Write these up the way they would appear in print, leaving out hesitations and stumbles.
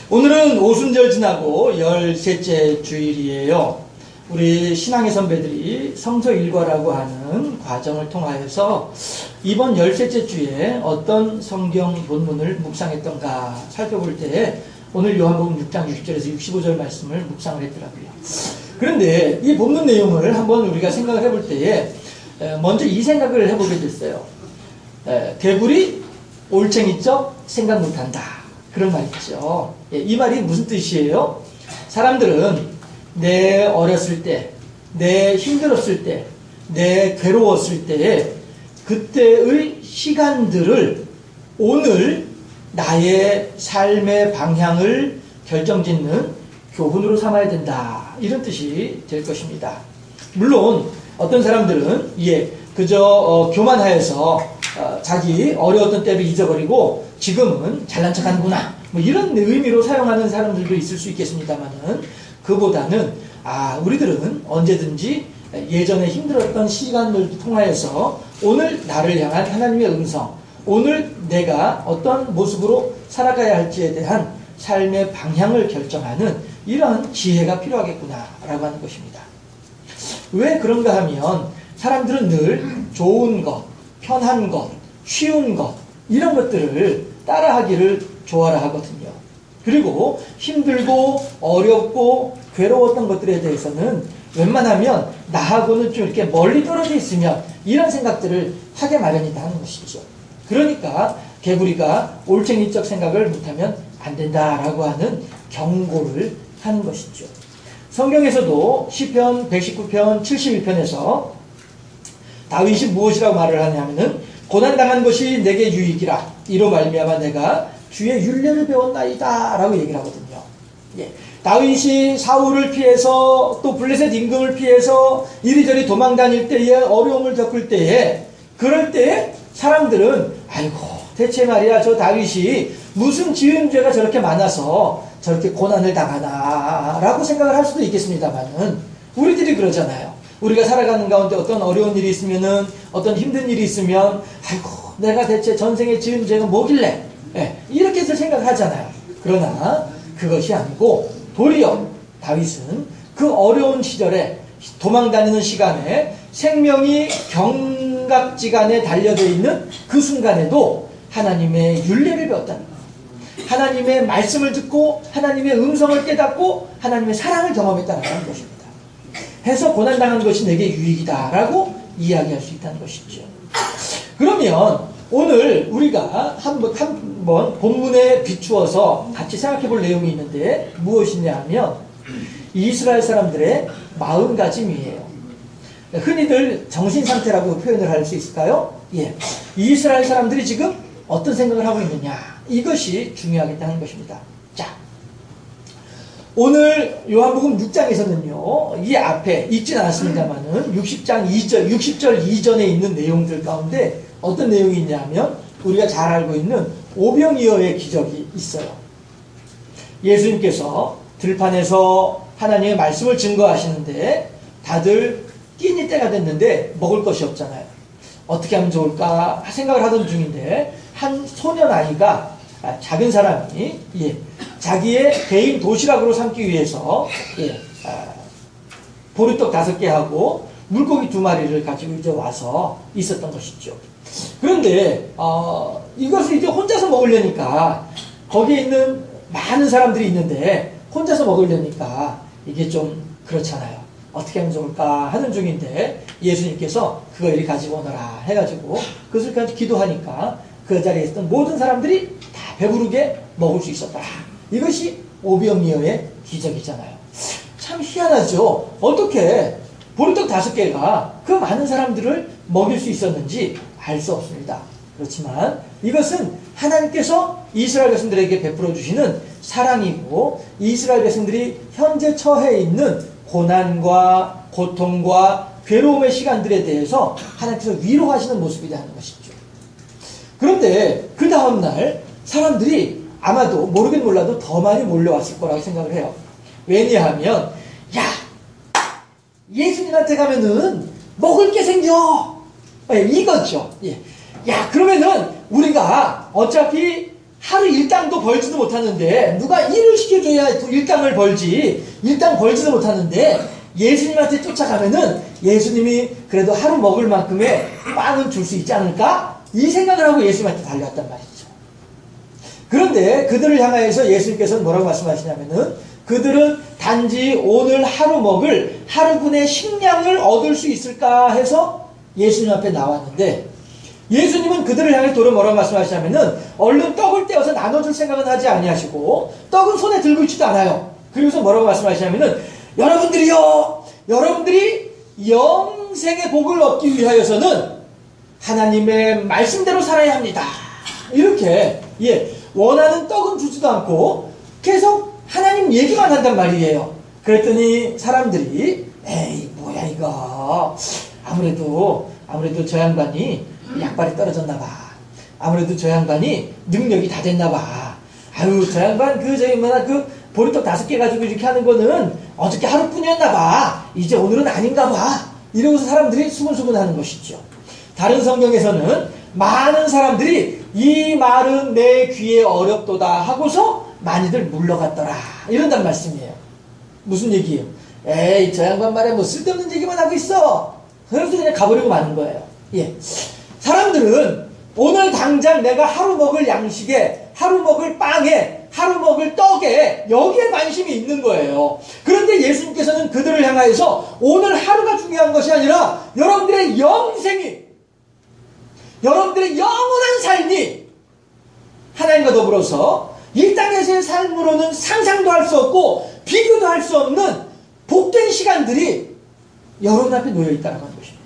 오늘은 오순절 지나고 13째 주일이에요. 우리 신앙의 선배들이 성서 일과라고 하는 과정을 통하여서 이번 13째 주에 어떤 성경 본문을 묵상했던가 살펴볼 때 오늘 요한복음 6장 60절에서 65절 말씀을 묵상을 했더라고요. 그런데 이 본문 내용을 한번 우리가 생각을 해볼 때에 먼저 이 생각을 해보게 됐어요. 개구리 올챙이적 생각 못한다. 그런 말 있죠. 이 말이 무슨 뜻이에요? 사람들은 내 어렸을 때, 내 힘들었을 때, 내 괴로웠을 때 그때의 시간들을 오늘 나의 삶의 방향을 결정짓는 교훈으로 삼아야 된다. 이런 뜻이 될 것입니다. 물론 어떤 사람들은 그저 교만하여서 자기 어려웠던 때를 잊어버리고 지금은 잘난 척하는구나 뭐 이런 의미로 사용하는 사람들도 있을 수 있겠습니다만은 그보다는 우리들은 언제든지 예전에 힘들었던 시간을 통하여서 오늘 나를 향한 하나님의 음성, 오늘 내가 어떤 모습으로 살아가야 할지에 대한 삶의 방향을 결정하는 이런 지혜가 필요하겠구나라고 하는 것입니다. 왜 그런가 하면 사람들은 늘 좋은 것, 편한 것, 쉬운 것 이런 것들을 따라하기를 좋아라 하거든요. 그리고 힘들고 어렵고 괴로웠던 것들에 대해서는 웬만하면 나하고는 좀 이렇게 멀리 떨어져 있으면 이런 생각들을 하게 마련이다 하는 것이죠. 그러니까 개구리가 올챙이적 생각을 못하면 안 된다라고 하는 경고를 하는 것이죠. 성경에서도 시편 119편 71편에서 다윗이 무엇이라고 말을 하냐면은 고난당한 것이 내게 유익이라 이로 말미암아 내가 주의 율례를 배웠나이다 라고 얘기를 하거든요. 다윗이 사울을 피해서 또 블레셋 임금을 피해서 이리저리 도망다닐 때에 어려움을 겪을 때에 그럴 때에 사람들은 아이고 대체 말이야 저 다윗이 무슨 지은 죄가 저렇게 많아서 저렇게 고난을 당하나 라고 생각을 할 수도 있겠습니다만은 우리들이 그러잖아요. 우리가 살아가는 가운데 어떤 어려운 일이 있으면은 어떤 힘든 일이 있으면 아이고 내가 대체 전생에 지은 죄가 뭐길래 이렇게 해서 생각하잖아요. 그러나 그것이 아니고 도리어 다윗은 그 어려운 시절에 도망다니는 시간에 생명이 경각지간에 달려져 있는 그 순간에도 하나님의 율례를 배웠다는 거예요. 하나님의 말씀을 듣고 하나님의 음성을 깨닫고 하나님의 사랑을 경험했다는 것입니다. 해서 고난당한 것이 내게 유익이다라고 이야기할 수 있다는 것이죠. 그러면 오늘 우리가 한번 본문에 비추어서 같이 생각해 볼 내용이 있는데 무엇이냐 하면 이스라엘 사람들의 마음가짐이에요. 흔히들 정신상태라고 표현을 할 수 있을까요? 이스라엘 사람들이 지금 어떤 생각을 하고 있느냐 이것이 중요하겠다는 것입니다. 자, 오늘 요한복음 6장에서는요 이 앞에 읽진 않았습니다만은 60절 이전에 있는 내용들 가운데 어떤 내용이 있냐면 우리가 잘 알고 있는 오병이어의 기적이 있어요. 예수님께서 들판에서 하나님의 말씀을 증거하시는데 다들 끼니 때가 됐는데 먹을 것이 없잖아요. 어떻게 하면 좋을까 생각을 하던 중인데 한 소년 아이가 작은 사람이 자기의 개인 도시락으로 삼기 위해서 보리떡 5개 하고 물고기 2마리를 가지고 이제 와서 있었던 것이죠. 그런데 이것을 이제 혼자서 먹으려니까 거기에 있는 많은 사람들이 있는데 혼자서 먹으려니까 이게 좀 그렇잖아요. 어떻게 하면 좋을까 하는 중인데 예수님께서 그거 이리 가지고 오너라 해가지고 그것을 기도하니까 그 자리에 있었던 모든 사람들이 다 배부르게 먹을 수 있었더라. 이것이 오병이어의 기적이잖아요. 참 희한하죠. 어떻게 보리떡 5개가 그 많은 사람들을 먹일 수 있었는지 알 수 없습니다. 그렇지만 이것은 하나님께서 이스라엘 백성들에게 베풀어 주시는 사랑이고 이스라엘 백성들이 현재 처해 있는 고난과 고통과 괴로움의 시간들에 대해서 하나님께서 위로하시는 모습이라는 것이죠. 그런데 그 다음날 사람들이 아마도 모르긴 몰라도 더 많이 몰려왔을 거라고 생각을 해요. 왜냐하면 예수님한테 가면은 먹을 게 생겨 이거죠. 그러면은 우리가 어차피 하루 일당도 벌지도 못하는데 누가 일을 시켜줘야 일당을 벌지. 일당 벌지도 못하는데 예수님한테 쫓아가면은 예수님이 그래도 하루 먹을 만큼의 빵은 줄 수 있지 않을까? 이 생각을 하고 예수님한테 달려왔단 말이죠. 그런데 그들을 향하여서 예수님께서는 뭐라고 말씀하시냐면은 그들은 단지 오늘 하루 먹을 하루분의 식량을 얻을 수 있을까 해서 예수님 앞에 나왔는데 예수님은 그들을 향해 도로 뭐라고 말씀하시냐면은 얼른 떡을 떼어서 나눠줄 생각은 하지 아니하시고 떡은 손에 들고 있지도 않아요. 그리고서 뭐라고 말씀하시냐면은 여러분들이 영생의 복을 얻기 위하여서는 하나님의 말씀대로 살아야 합니다. 이렇게 원하는 떡은 주지도 않고 계속 하나님 얘기만 한단 말이에요. 그랬더니 사람들이 에이 뭐야 이거 아무래도 저 양반이 약발이 떨어졌나 봐. 아무래도 저 양반이 능력이 다 됐나 봐. 아유 저 양반 그 보리떡 5개 가지고 이렇게 하는 거는 어저께 하루뿐이었나 봐. 이제 오늘은 아닌가 봐. 이러고서 사람들이 수근수근 하는 것이죠. 다른 성경에서는 많은 사람들이 이 말은 내 귀에 어렵도다 하고서 많이들 물러갔더라. 이런단 말씀이에요. 무슨 얘기예요? 에이 저 양반 말에 뭐 쓸데없는 얘기만 하고 있어. 그래서 그냥 가버리고 마는 거예요. 사람들은 오늘 당장 내가 하루 먹을 양식에, 하루 먹을 빵에, 하루 먹을 떡에 여기에 관심이 있는 거예요. 그런데 예수님께서는 그들을 향하여서 오늘 하루가 중요한 것이 아니라 여러분들의 영생이, 여러분들의 영원한 삶이 하나님과 더불어서 이 땅에서의 삶으로는 상상도 할 수 없고 비교도 할 수 없는 복된 시간들이 여러분 앞에 놓여있다는 것입니다.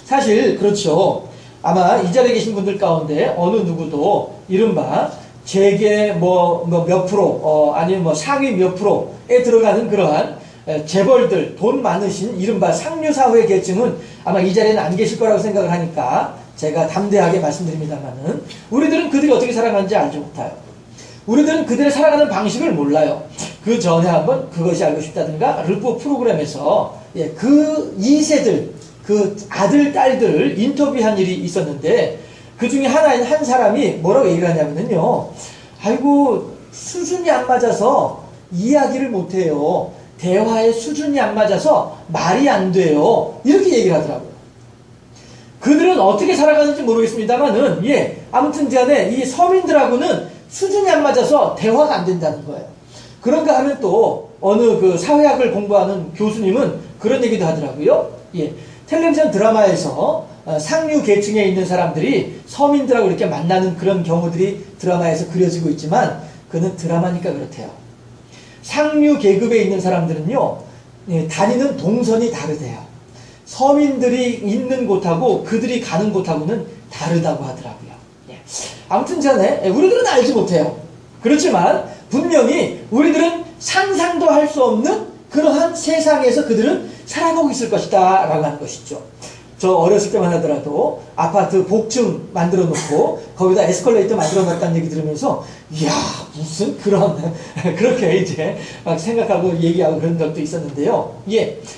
사실 그렇죠. 아마 이 자리에 계신 분들 가운데 어느 누구도 이른바 재계 몇 프로 아니면 상위 몇 프로에 들어가는 그러한 재벌들, 돈 많으신 이른바 상류사회 계층은 아마 이 자리에는 안 계실 거라고 생각을 하니까 제가 담대하게 말씀드립니다만은 우리들은 그들이 어떻게 살아가는지 알지 못해요. 우리들은 그들의 살아가는 방식을 몰라요. 그 전에 한번 그것이 알고 싶다든가 르포 프로그램에서 그 2세들 그 아들, 딸들을 인터뷰한 일이 있었는데 그 중에 한 사람이 뭐라고 얘기를 하냐면요. 아이고 수준이 안 맞아서 이야기를 못해요. 대화의 수준이 안 맞아서 말이 안 돼요. 이렇게 얘기를 하더라고요. 그들은 어떻게 살아가는지 모르겠습니다만은 아무튼 간에 이 서민들하고는 수준이 안 맞아서 대화가 안 된다는 거예요. 그런가 하면 또 어느 그 사회학을 공부하는 교수님은 그런 얘기도 하더라고요. 텔레비전 드라마에서 상류 계층에 있는 사람들이 서민들하고 이렇게 만나는 그런 경우들이 드라마에서 그려지고 있지만 그는 드라마니까 그렇대요. 상류 계급에 있는 사람들은요, 다니는 동선이 다르대요. 서민들이 있는 곳하고 그들이 가는 곳하고는 다르다고 하더라고요. 아무튼 간에 우리들은 알지 못해요. 그렇지만 분명히 우리들은 상상도 할 수 없는 그러한 세상에서 그들은 살아가고 있을 것이다 라고 하는 것이죠. 저 어렸을 때만 하더라도 아파트 복층 만들어 놓고 거기다 에스컬레이터 만들어 놨다는 얘기 들으면서 이야 무슨 그런 그렇게 이제 막 생각하고 얘기하고 그런 적도 있었는데요.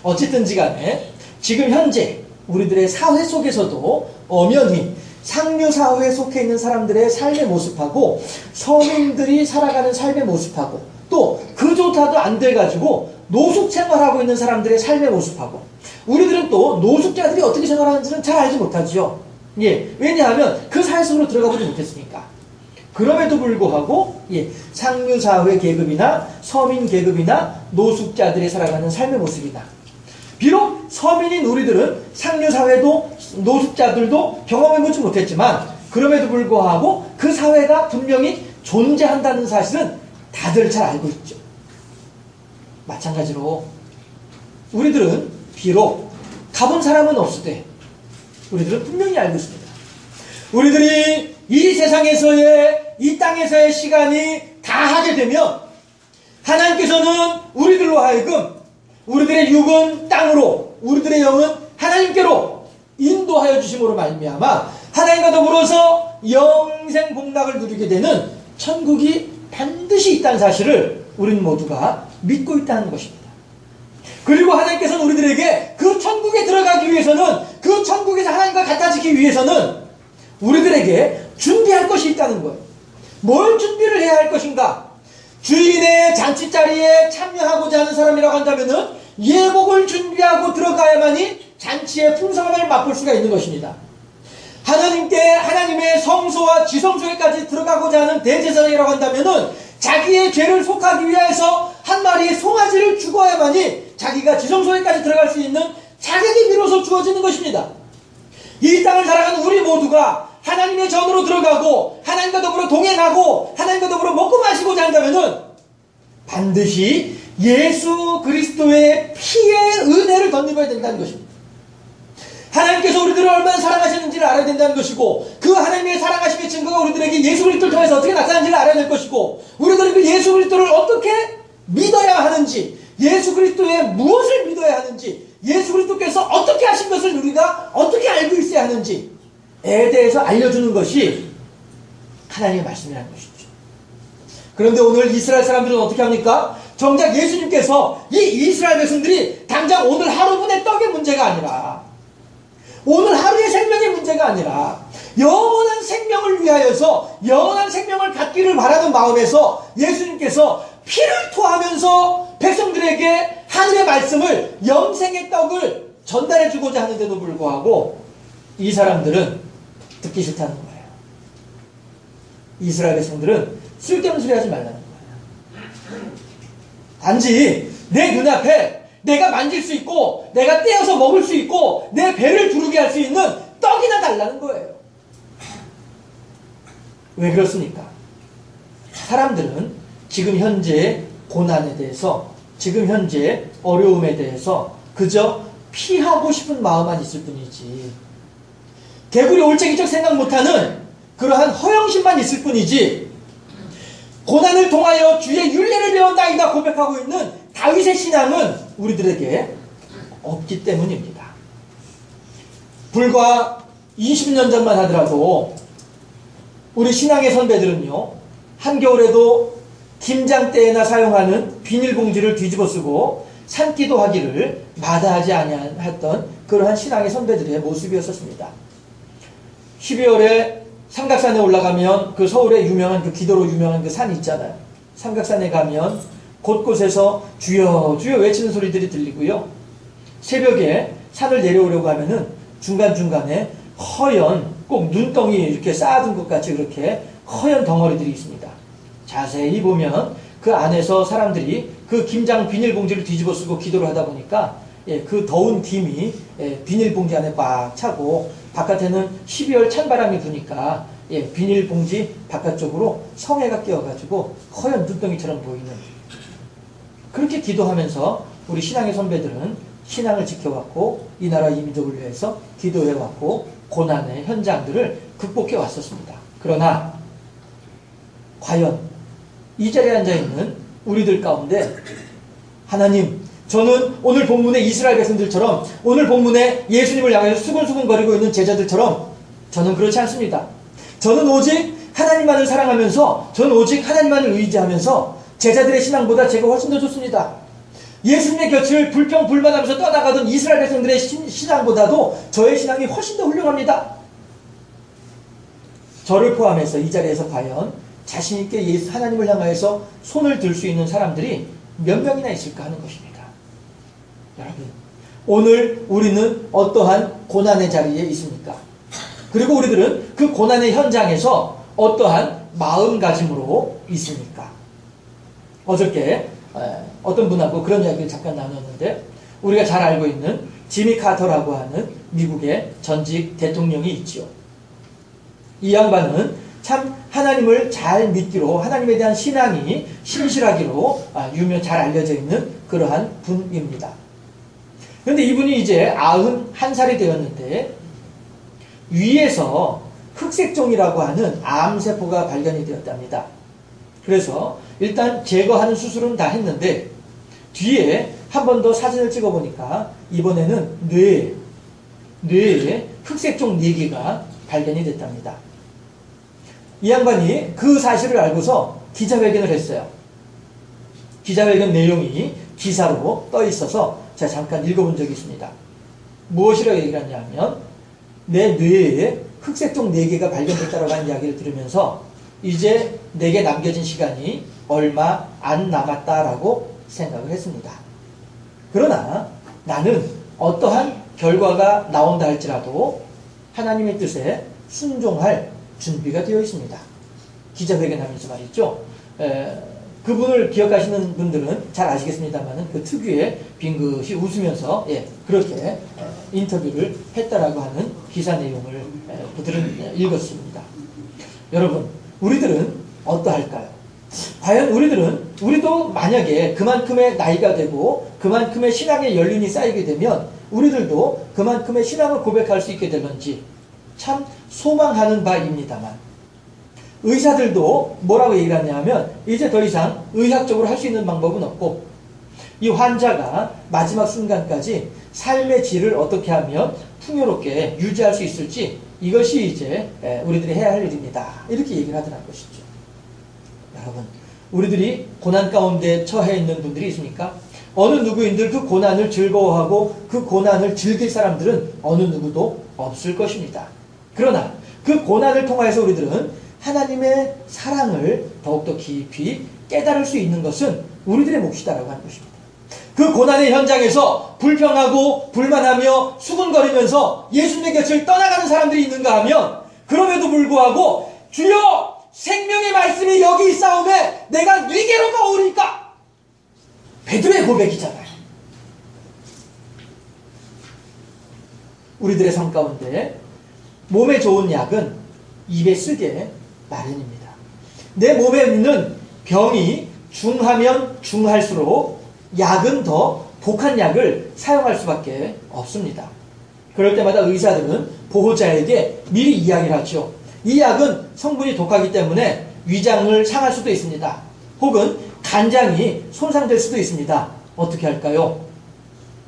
어쨌든지 간에 지금 현재 우리들의 사회 속에서도 엄연히 상류 사회에 속해 있는 사람들의 삶의 모습하고 서민들이 살아가는 삶의 모습하고 또 그조차도 안 돼가지고 노숙 생활하고 있는 사람들의 삶의 모습하고 우리들은 또 노숙자들이 어떻게 생활하는지는 잘 알지 못하지요. 왜냐하면 그 사회 속으로 들어가보지 못했으니까. 그럼에도 불구하고 상류사회 계급이나 서민 계급이나 노숙자들이 살아가는 삶의 모습이다. 비록 서민인 우리들은 상류사회도 노숙자들도 경험해보지 못했지만 그럼에도 불구하고 그 사회가 분명히 존재한다는 사실은 다들 잘 알고 있죠. 마찬가지로 우리들은 비록 가본 사람은 없으되 우리들은 분명히 알고 있습니다. 우리들이 이 세상에서의 이 땅에서의 시간이 다하게 되면 하나님께서는 우리들로 하여금 우리들의 육은 땅으로 우리들의 영은 하나님께로 인도하여 주심으로 말미암아 하나님과 더불어서 영생 복락을 누리게 되는 천국이 반드시 있다는 사실을 우리는 모두가 믿고 있다는 것입니다. 그리고 하나님께서는 우리들에게 그 천국에 들어가기 위해서는 그 천국에서 하나님과 같아지기 위해서는 우리들에게 준비할 것이 있다는 거예요. 뭘 준비를 해야 할 것인가? 주인의 잔치자리에 참여하고자 하는 사람이라고 한다면은 예복을 준비하고 들어가야만이 잔치의 풍성함을 맛볼 수가 있는 것입니다. 하나님께 하나님의 성소와 지성소에까지 들어가고자 하는 대제사장이라고 한다면은 자기의 죄를 속하기 위해서 한 마리의 송아지를 죽어야만이 자기가 지성소에까지 들어갈 수 있는 자격이 비로소 주어지는 것입니다. 이 땅을 살아가는 우리 모두가 하나님의 전으로 들어가고 하나님과 더불어 동행하고 하나님과 더불어 먹고 마시고자 한다면은 반드시 예수 그리스도의 피의 은혜를 덧입어야 된다는 것입니다. 하나님께서 우리들을 얼마나 사랑하셨는지를 알아야 된다는 것이고, 그 하나님의 사랑하심의 증거가 우리들에게 예수 그리스도를 통해서 어떻게 나타나는지를 알아야 될 것이고, 우리들은 그 예수 그리스도를 어떻게 믿어야 하는지, 예수 그리스도의 무엇을 믿어야 하는지, 예수 그리스도께서 어떻게 하신 것을 우리가 어떻게 알고 있어야 하는지에 대해서 알려주는 것이 하나님의 말씀이라는 것이죠. 그런데 오늘 이스라엘 사람들은 어떻게 합니까? 정작 예수님께서 이 이스라엘 백성들이 당장 오늘 하루분의 떡의 문제가 아니라, 오늘 하루의 생명의 문제가 아니라 영원한 생명을 위하여서 영원한 생명을 갖기를 바라는 마음에서 예수님께서 피를 토하면서 백성들에게 하늘의 말씀을, 영생의 떡을 전달해 주고자 하는데도 불구하고 이 사람들은 듣기 싫다는 거예요. 이스라엘 백성들은 쓸데없는 소리 하지 말라는 거예요. 단지 내 눈앞에 내가 만질 수 있고 내가 떼어서 먹을 수 있고 내 배를 부르게 할 수 있는 떡이나 달라는 거예요. 왜 그렇습니까? 사람들은 지금 현재 고난에 대해서, 지금 현재 어려움에 대해서 그저 피하고 싶은 마음만 있을 뿐이지, 개구리 올챙이적 생각 못하는 그러한 허영심만 있을 뿐이지, 고난을 통하여 주의 율례를 배웠나이다 고백하고 있는 다윗의 신앙은 우리들에게 없기 때문입니다. 불과 20년 전만 하더라도 우리 신앙의 선배들은요, 한겨울에도 김장 때에나 사용하는 비닐봉지를 뒤집어 쓰고 산기도 하기를 마다하지 아니했던 그러한 신앙의 선배들의 모습이었었습니다. 12월에 삼각산에 올라가면 그 서울의 유명한 그 기도로 유명한 그 산이 있잖아요. 삼각산에 가면 곳곳에서 주여 주여 외치는 소리들이 들리고요. 새벽에 산을 내려오려고 하면은 중간중간에 허연, 꼭 눈덩이 이렇게 쌓아둔 것 같이 그렇게 허연 덩어리들이 있습니다. 자세히 보면 그 안에서 사람들이 그 김장 비닐봉지를 뒤집어 쓰고 기도를 하다 보니까 그 더운 김이 비닐봉지 안에 꽉 차고 바깥에는 12월 찬바람이 부니까 비닐봉지 바깥쪽으로 성에가 끼어가지고 허연 눈덩이처럼 보이는, 그렇게 기도하면서 우리 신앙의 선배들은 신앙을 지켜왔고 이 나라 이 민족을 위해서 기도해왔고 고난의 현장들을 극복해 왔었습니다. 그러나 과연 이 자리에 앉아있는 우리들 가운데 하나님, 저는 오늘 본문의 이스라엘 백성들처럼, 오늘 본문의 예수님을 향해서 수근수근거리고 있는 제자들처럼 저는 그렇지 않습니다. 저는 오직 하나님만을 사랑하면서, 저는 오직 하나님만을 의지하면서 제자들의 신앙보다 제가 훨씬 더 좋습니다. 예수님의 곁을 불평불만하면서 떠나가던 이스라엘 백성들의 신앙보다도 저의 신앙이 훨씬 더 훌륭합니다. 저를 포함해서 이 자리에서 과연 자신있게 하나님을 향하여서 손을 들 수 있는 사람들이 몇 명이나 있을까 하는 것입니다. 여러분, 오늘 우리는 어떠한 고난의 자리에 있습니까? 그리고 우리들은 그 고난의 현장에서 어떠한 마음가짐으로 있습니까? 어저께 어떤 분하고 그런 이야기를 잠깐 나눴는데, 우리가 잘 알고 있는 지미 카터라고 하는 미국의 전직 대통령이 있지요. 이 양반은 참 하나님을 잘 믿기로, 하나님에 대한 신앙이 신실하기로 잘 알려져 있는 그러한 분입니다. 그런데 이분이 이제 91살이 되었는데 위에서 흑색종이라고 하는 암세포가 발견이 되었답니다. 그래서 일단 제거하는 수술은 다 했는데 뒤에 한 번 더 사진을 찍어보니까 이번에는 뇌에 흑색종 4개가 발견이 됐답니다. 이 양반이 그 사실을 알고서 기자회견을 했어요. 기자회견 내용이 기사로 떠 있어서 제가 잠깐 읽어본 적이 있습니다. 무엇이라고 얘기를 하냐면, 내 뇌에 흑색종 4개가 발견됐다고 하는 이야기를 들으면서 이제 내게 남겨진 시간이 얼마 안 남았다라고 생각을 했습니다. 그러나 나는 어떠한 결과가 나온다 할지라도 하나님의 뜻에 순종할 준비가 되어 있습니다. 기자회견하면서 말이죠. 그분을 기억하시는 분들은 잘 아시겠습니다만 그 특유의 빙긋이 웃으면서 그렇게 인터뷰를 했다라고 하는 기사 내용을 그들은 읽었습니다. 여러분, 우리들은 어떠할까요? 과연 우리도 만약에 그만큼의 나이가 되고 그만큼의 신앙의 연륜이 쌓이게 되면 우리들도 그만큼의 신앙을 고백할 수 있게 되는지 참 소망하는 바입니다만, 의사들도 뭐라고 얘기를 하냐면 이제 더 이상 의학적으로 할 수 있는 방법은 없고 이 환자가 마지막 순간까지 삶의 질을 어떻게 하면 풍요롭게 유지할 수 있을지 이것이 이제 우리들이 해야 할 일입니다. 이렇게 얘기를 하더라는 것이죠. 여러분, 우리들이 고난 가운데 처해 있는 분들이 있습니까? 어느 누구인들 그 고난을 즐거워하고 그 고난을 즐길 사람들은 어느 누구도 없을 것입니다. 그러나 그 고난을 통하여서 우리들은 하나님의 사랑을 더욱더 깊이 깨달을 수 있는 것은 우리들의 몫이다라고 하는 것입니다. 그 고난의 현장에서 불평하고 불만하며 수군거리면서 예수님의 곁을 떠나가는 사람들이 있는가 하면 그럼에도 불구하고 주여 생명의 말씀이 여기 있사오매 내가 네게로 가오리까? 베드로의 고백이잖아요. 우리들의 삶 가운데 몸에 좋은 약은 입에 쓰게 마련입니다. 내 몸에 있는 병이 중하면 중할수록 약은 더 독한 약을 사용할 수밖에 없습니다. 그럴 때마다 의사들은 보호자에게 미리 이야기를 하죠. 이 약은 성분이 독하기 때문에 위장을 상할 수도 있습니다. 혹은 간장이 손상될 수도 있습니다. 어떻게 할까요?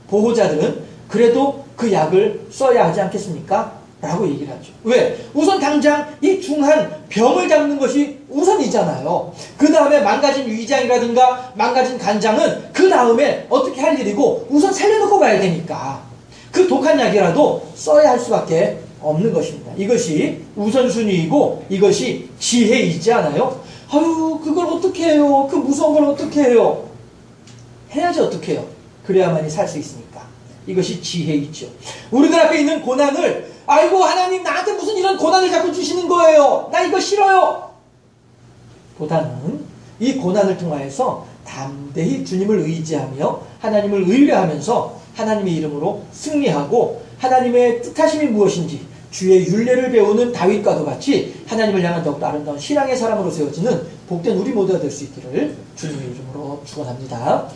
보호자들은 그래도 그 약을 써야 하지 않겠습니까? 라고 얘기를 하죠. 왜? 우선 당장 이 중한 병을 잡는 것이 우선이잖아요. 그 다음에 망가진 위장이라든가 망가진 간장은 그 다음에 어떻게 할 일이고 우선 살려놓고 가야 되니까 그 독한 약이라도 써야 할 수밖에 없는 것입니다. 이것이 우선순위이고 이것이 지혜이지 않아요? 아유, 그걸 어떻게 해요? 그 무서운 걸 어떻게 해요? 해야지 어떻게 해요? 그래야만이 살 수 있으니까. 이것이 지혜이죠. 우리들 앞에 있는 고난을 아이고 하나님 나한테 무슨 이런 고난을 자꾸 주시는 거예요. 나 이거 싫어요. 보다는 이 고난을 통하여서 담대히 주님을 의지하며 하나님을 의뢰하면서 하나님의 이름으로 승리하고 하나님의 뜻하심이 무엇인지 주의 율례를 배우는 다윗과도 같이 하나님을 향한 더욱더 아름다운 신앙의 사람으로 세워지는 복된 우리 모두가 될 수 있기를 주님의 이름으로 축원합니다.